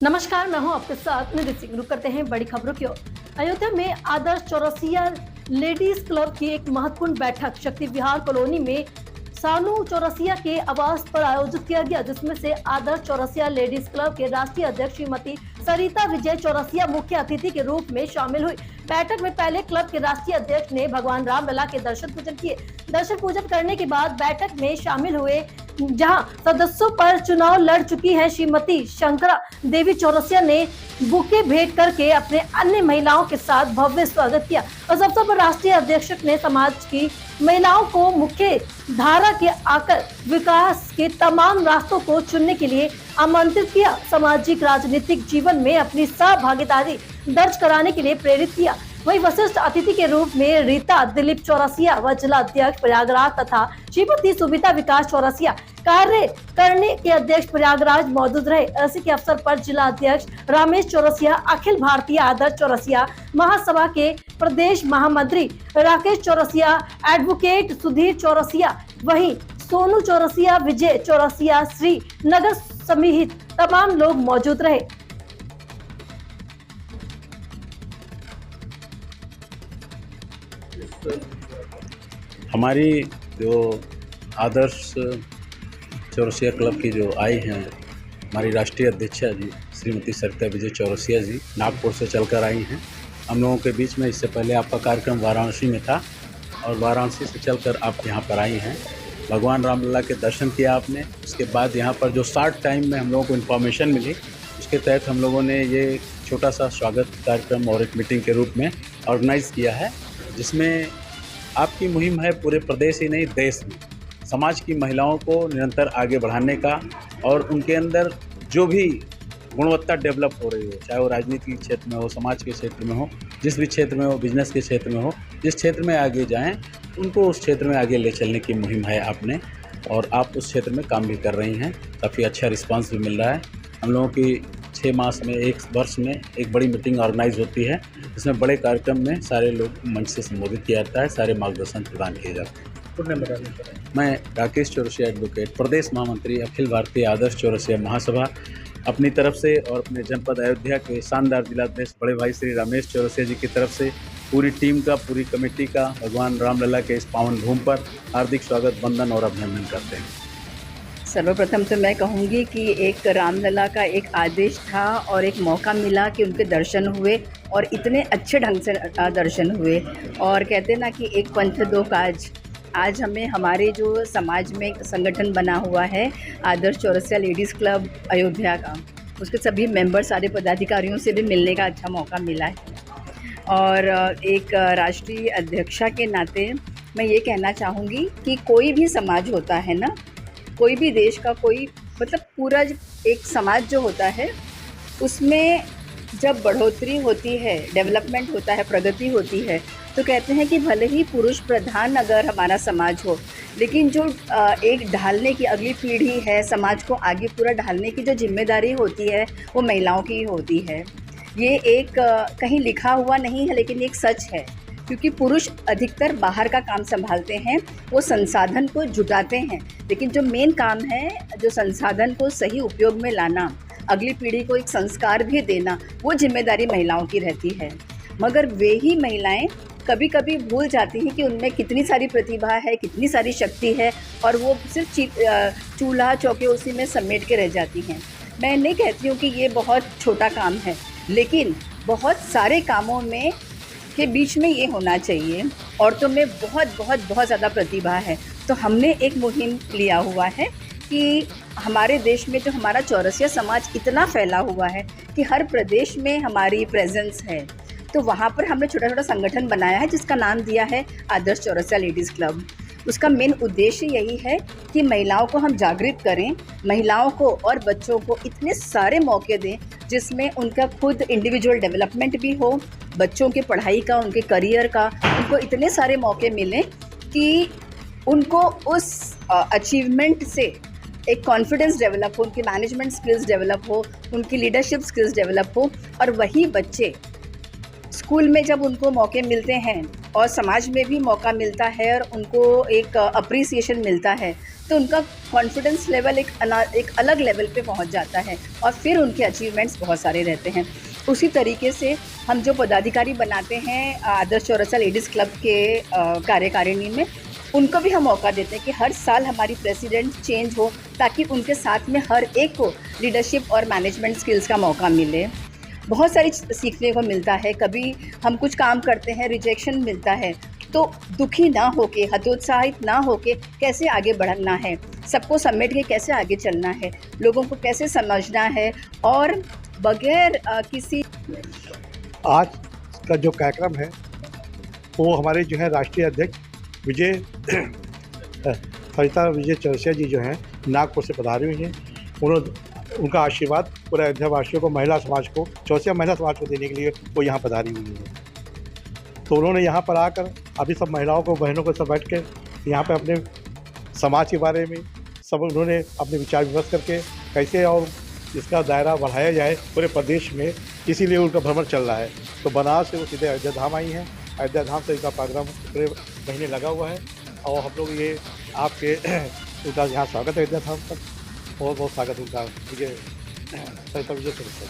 नमस्कार, मैं हूं आपके साथ निधि सिंह। रुक करते हैं बड़ी खबरों की ओर। अयोध्या में आदर्श चौरसिया लेडीज क्लब की एक महत्वपूर्ण बैठक शक्ति विहार कॉलोनी में सानू चौरसिया के आवास पर आयोजित किया गया, जिसमें से आदर्श चौरसिया लेडीज क्लब के राष्ट्रीय अध्यक्ष श्रीमती सरिता विजय चौरसिया मुख्य अतिथि के रूप में शामिल हुई। बैठक में पहले क्लब के राष्ट्रीय अध्यक्ष ने भगवान रामलला के दर्शन पूजन किए। दर्शन पूजन करने के बाद बैठक में शामिल हुए, जहां सदस्यों पर चुनाव लड़ चुकी है श्रीमती शंकरा देवी चौरसिया ने बुके भेंट करके अपने अन्य महिलाओं के साथ भव्य स्वागत किया। इस अवसर पर राष्ट्रीय अध्यक्ष ने समाज की महिलाओं को मुख्य धारा के आकर विकास के तमाम रास्तों को चुनने के लिए आमंत्रित किया। सामाजिक राजनीतिक जीवन में अपनी सहभागिता दर्ज कराने के लिए प्रेरित किया। वही वरिष्ठ अतिथि के रूप में रीता दिलीप चौरसिया व जिला अध्यक्ष प्रयागराज तथा श्रीमती सुबिता विकास चौरसिया कार्य करने के अध्यक्ष प्रयागराज मौजूद रहे। ऐसे के अवसर पर जिला अध्यक्ष रमेश चौरसिया, अखिल भारतीय आदर्श चौरसिया महासभा के प्रदेश महामंत्री राकेश चौरसिया, एडवोकेट सुधीर चौरसिया, वहीं सोनू चौरसिया, विजय चौरसिया, श्री नगर समेत तमाम लोग मौजूद रहे। हमारी जो आदर्श चौरसिया क्लब की जो आई हैं, हमारी राष्ट्रीय अध्यक्षा जी श्रीमती सरिता विजय चौरसिया जी नागपुर से चलकर आई हैं हम लोगों के बीच में। इससे पहले आपका कार्यक्रम वाराणसी में था और वाराणसी से चलकर आप यहाँ पर आई हैं। भगवान रामलला के दर्शन किया आपने। उसके बाद यहाँ पर जो शॉर्ट टाइम में हम लोगों को इन्फॉर्मेशन मिली, उसके तहत हम लोगों ने ये छोटा सा स्वागत कार्यक्रम और एक मीटिंग के रूप में ऑर्गेनाइज़ किया है, जिसमें आपकी मुहिम है पूरे प्रदेश ही नहीं देश में समाज की महिलाओं को निरंतर आगे बढ़ाने का, और उनके अंदर जो भी गुणवत्ता डेवलप हो रही हो, चाहे वो राजनीति के क्षेत्र में हो, समाज के क्षेत्र में हो, जिस भी क्षेत्र में हो, बिजनेस के क्षेत्र में हो, जिस क्षेत्र में आगे जाएं उनको उस क्षेत्र में आगे ले चलने की मुहिम है आपने, और आप उस क्षेत्र में काम भी कर रही हैं। काफ़ी अच्छा रिस्पांस भी मिल रहा है। हम लोगों की 6 मास में, 1 वर्ष में एक बड़ी मीटिंग ऑर्गेनाइज होती है, जिसमें बड़े कार्यक्रम में सारे लोग मंच से संबोधित किया जाता है, सारे मार्गदर्शन प्रदान किए जाते हैं। मैं राकेश चौरसिया, एडवोकेट, प्रदेश महामंत्री, अखिल भारतीय आदर्श चौरसिया महासभा, अपनी तरफ से और अपने जनपद अयोध्या के शानदार जिलाध्यक्ष बड़े भाई श्री रमेश चौरसिया जी की तरफ से पूरी टीम का, पूरी कमेटी का भगवान रामलला के इस पावन भूमि पर हार्दिक स्वागत, वंदन और अभिनंदन करते हैं। सर्वप्रथम तो मैं कहूँगी कि एक रामलला का एक आदेश था और एक मौका मिला कि उनके दर्शन हुए, और इतने अच्छे ढंग से दर्शन हुए। और कहते ना कि एक पंथ दो काज। आज हमें हमारे जो समाज में एक संगठन बना हुआ है आदर्श चौरसिया लेडीज़ क्लब अयोध्या का, उसके सभी मेंबर, सारे पदाधिकारियों से भी मिलने का अच्छा मौका मिला है। और एक राष्ट्रीय अध्यक्षा के नाते मैं ये कहना चाहूँगी कि कोई भी समाज होता है ना, कोई भी देश का कोई मतलब पूरा एक समाज जो होता है, उसमें जब बढ़ोतरी होती है, डेवलपमेंट होता है, प्रगति होती है, तो कहते हैं कि भले ही पुरुष प्रधान अगर हमारा समाज हो, लेकिन जो एक ढालने की अगली पीढ़ी है, समाज को आगे पूरा ढालने की जो जिम्मेदारी होती है वो महिलाओं की होती है। ये एक कहीं लिखा हुआ नहीं है, लेकिन एक सच है, क्योंकि पुरुष अधिकतर बाहर का काम संभालते हैं, वो संसाधन को जुटाते हैं, लेकिन जो मेन काम है, जो संसाधन को सही उपयोग में लाना, अगली पीढ़ी को एक संस्कार भी देना, वो जिम्मेदारी महिलाओं की रहती है। मगर वे ही महिलाएं कभी कभी भूल जाती हैं कि उनमें कितनी सारी प्रतिभा है, कितनी सारी शक्ति है, और वो सिर्फ चूल्हा चौके उसी में समेट के रह जाती हैं। मैं नहीं कहती हूँ कि ये बहुत छोटा काम है, लेकिन बहुत सारे कामों में के बीच में ये होना चाहिए। औरतों में बहुत बहुत बहुत ज़्यादा प्रतिभा है। तो हमने एक मुहिम लिया हुआ है कि हमारे देश में जो हमारा चौरसिया समाज इतना फैला हुआ है कि हर प्रदेश में हमारी प्रेजेंस है, तो वहाँ पर हमने छोटा छोटा संगठन बनाया है, जिसका नाम दिया है आदर्श चौरसिया लेडीज़ क्लब। उसका मेन उद्देश्य यही है कि महिलाओं को हम जागृत करें, महिलाओं को और बच्चों को इतने सारे मौके दें, जिसमें उनका खुद इंडिविजुअल डेवलपमेंट भी हो, बच्चों के पढ़ाई का, उनके करियर का, उनको इतने सारे मौके मिलें कि उनको उस अचीवमेंट से एक कॉन्फिडेंस डेवलप हो, उनकी मैनेजमेंट स्किल्स डेवलप हो, उनकी लीडरशिप स्किल्स डेवलप हो। और वही बच्चे स्कूल में जब उनको मौके मिलते हैं और समाज में भी मौका मिलता है और उनको एक अप्रिसिएशन मिलता है, तो उनका कॉन्फिडेंस लेवल एक अलग लेवल पे पहुंच जाता है और फिर उनके अचीवमेंट्स बहुत सारे रहते हैं। उसी तरीके से हम जो पदाधिकारी बनाते हैं आदर्श चौरसिया लेडीज़ क्लब के कार्यकारिणी में, उनको भी हम मौका देते हैं कि हर साल हमारी प्रेसिडेंट चेंज हो, ताकि उनके साथ में हर एक को लीडरशिप और मैनेजमेंट स्किल्स का मौका मिले। बहुत सारी सीखने को मिलता है। कभी हम कुछ काम करते हैं, रिजेक्शन मिलता है, तो दुखी ना होके, हतोत्साहित ना होके कैसे आगे बढ़ना है, सबको समेट के कैसे आगे चलना है, लोगों को कैसे समझना है और बगैर किसी। आज का जो कार्यक्रम है वो हमारे जो है राष्ट्रीय अध्यक्ष सरिता विजय चौरसिया जी जो हैं नागपुर से पधारी हुई हैं। उनका आशीर्वाद पूरे अयोध्यावासियों को, महिला समाज को, चौरसिया महिला समाज को देने के लिए वो यहाँ पधारी हुई हैं। तो उन्होंने यहाँ पर आकर अभी सब महिलाओं को, बहनों को सब बैठ के यहाँ पे अपने समाज के बारे में सब उन्होंने अपने विचार विमर्श करके कैसे और इसका दायरा बढ़ाया जाए पूरे प्रदेश में, इसीलिए उनका भ्रमण चल रहा है। तो बनारस से वो सीधे अयोध्या धाम आई हैं। अयोध्या धाम से इनका प्रोग्राम पूरे महीने लगा हुआ है और हम लोग ये आपके उनका यहाँ स्वागत है अयोध्या धाम पर। बहुत बहुत स्वागत है उनका। विजय सरिता विजय चौरसिया।